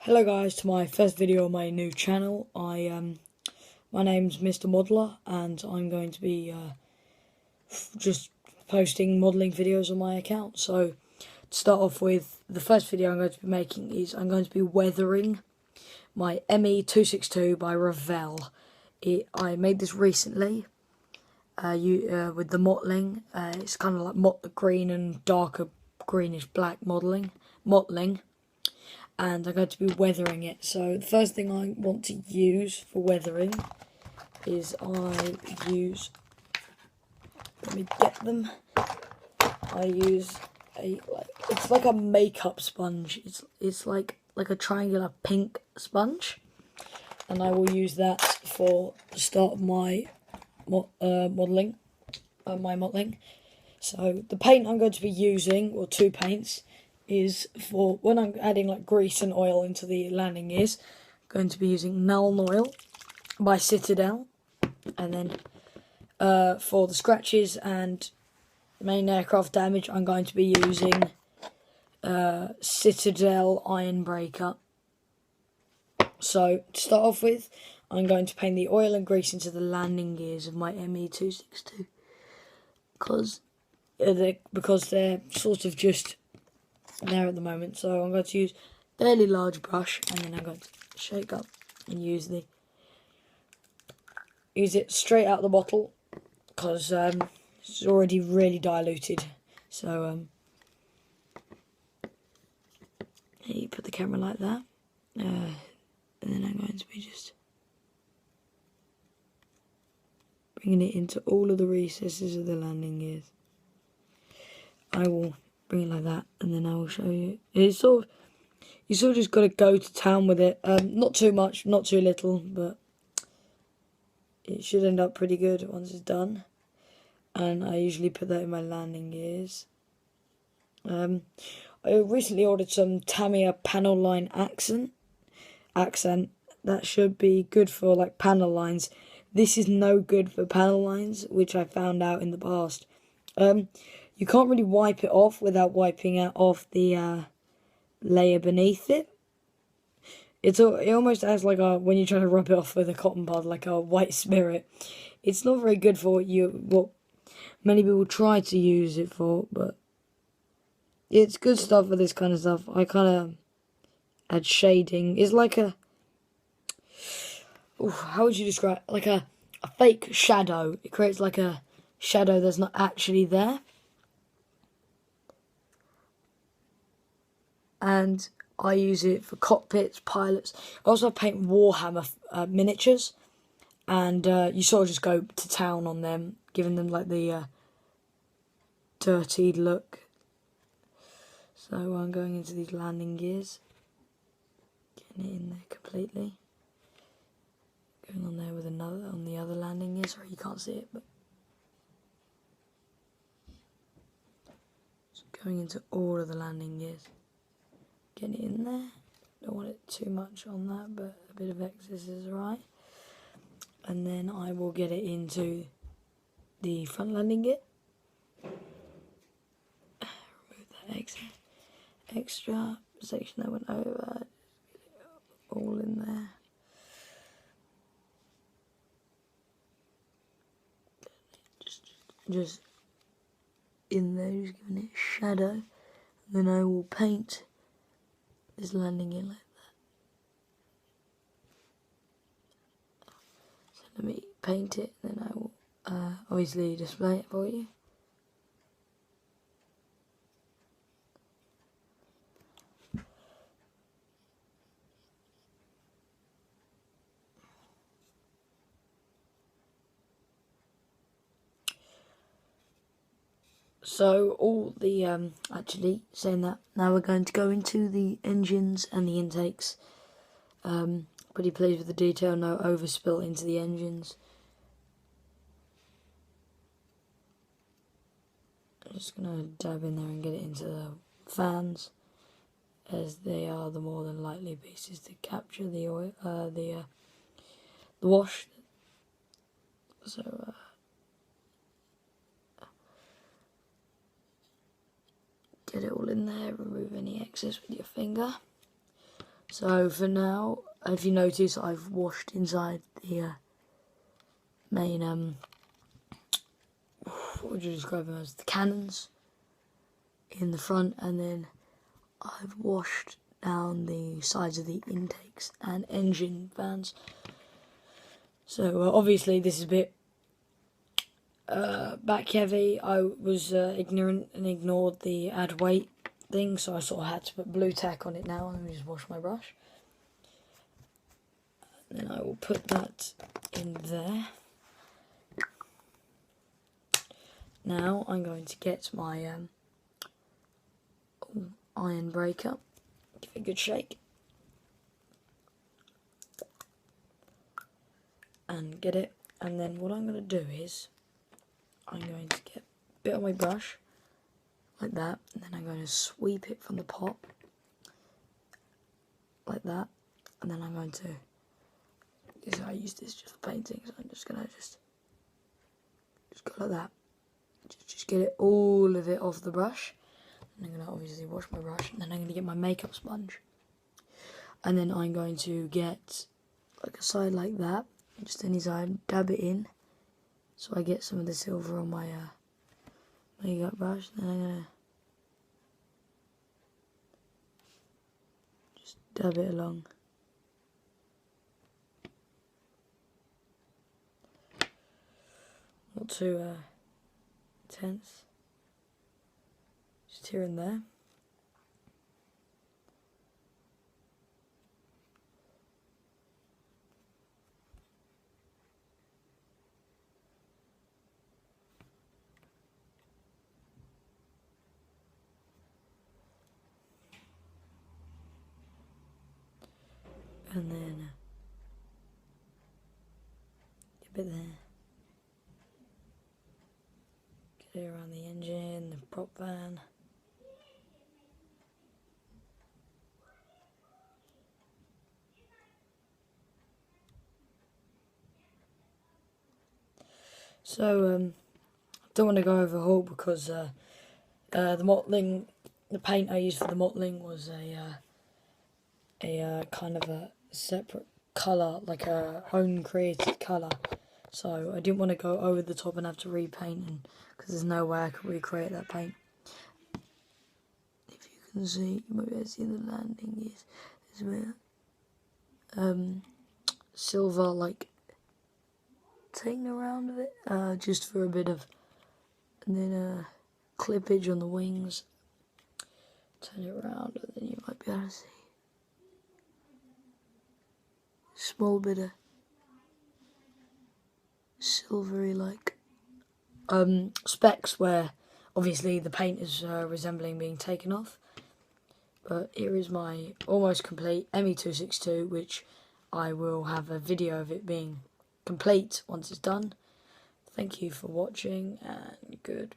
Hello guys, to my first video on my new channel. My name's Mr. Modeler, and I'm going to be just posting modelling videos on my account. So to start off with, the first video I'm going to be making is I'm going to be weathering my ME262 by Revell. I made this recently with the mottling. It's kind of like mott green and darker greenish black mottling. And I'm going to be weathering it. So the first thing I want to use for weathering is let me get them. I use it's like a makeup sponge. It's like a triangular pink sponge, and I will use that for the start of my modelling. So the paint I'm going to be using, or two paints, is for when I'm adding like grease and oil into the landing gears. I'm going to be using Nuln Oil by Citadel, and then for the scratches and main aircraft damage, I'm going to be using Citadel Iron Breaker. So to start off with, I'm going to paint the oil and grease into the landing gears of my ME262 because they're sort of just there at the moment. So I'm going to use a fairly large brush, and then I'm going to shake up and use it straight out of the bottle because it's already really diluted. So you put the camera like that, and then I'm going to be just bringing it into all of the recesses of the landing gears. I will bring it like that, and then I will show you. You sort of just got to go to town with it. Not too much, not too little, but it should end up pretty good once it's done. And I usually put that in my landing gears. I recently ordered some Tamiya panel line accent. That should be good for like panel lines. This is no good for panel lines, which I found out in the past. You can't really wipe it off without wiping it off the layer beneath it. It almost has like when you try to rub it off with a cotton bud, like a white spirit. It's not very good for what many people try to use it for, but it's good stuff for this kind of stuff. I kind of add shading. It's like how would you describe it? Like a fake shadow. It creates like a shadow that's not actually there. And I use it for cockpits, pilots. I also paint Warhammer miniatures, and you sort of just go to town on them, giving them like the dirty look. So I'm going into these landing gears, getting it in there completely. Going on there with on the other landing gear. Sorry, you can't see it, but just going into all of the landing gears. Get it in there. Don't want it too much on that, but a bit of excess is alright. And then I will get it into the front landing gear. Remove that extra section that went over. All in there. Just in there, just giving it a shadow. And then I will paint this landing gear like that. So let me paint it, and then I will obviously display it for you. So all the actually saying that, now we're going to go into the engines and the intakes. Pretty pleased with the detail, no overspill into the engines. I'm just gonna dab in there and get it into the fans, as they are the more than likely pieces to capture the oil, the wash. So get it all in there, remove any excess with your finger. So for now, if you notice, I've washed inside the main, what would you describe them as? The cannons in the front, and then I've washed down the sides of the intakes and engine fans. So obviously this is a bit back heavy. I was ignorant and ignored the add weight thing, so I sort of had to put blue tack on it now. Let me just wash my brush. And then I will put that in there. Now I'm going to get my iron breaker, give it a good shake, and get it. And then what I'm going to do is I'm going to get a bit on my brush like that, and then I'm going to sweep it from the pot like that, and then I'm going to, because I use this just for painting, so I'm just going to just go like that, just get it, all of it off the brush. And I'm going to obviously wash my brush, and then I'm going to get my makeup sponge, and then I'm going to get like a side like that, just any side, dab it in so I get some of the silver on my makeup brush. And then I'm going to just dab it along. Not too intense, just here and there. And then get a bit there. Get it around the engine, the prop van. So don't want to go overhaul because the mottling, the paint I used for the mottling was a kind of a separate colour, like a own created colour. So I didn't want to go over the top and have to repaint, because there's no way I could recreate that paint. If you can see, you might be able to see the landing is there's a bit silver like taken around of it, just for a bit of, and then clippage on the wings. Turn it around, and then you might be able to see a small bit of silvery like specks where obviously the paint is resembling being taken off. But here is my almost complete ME262, which I will have a video of it being complete once it's done. Thank you for watching, and goodbye.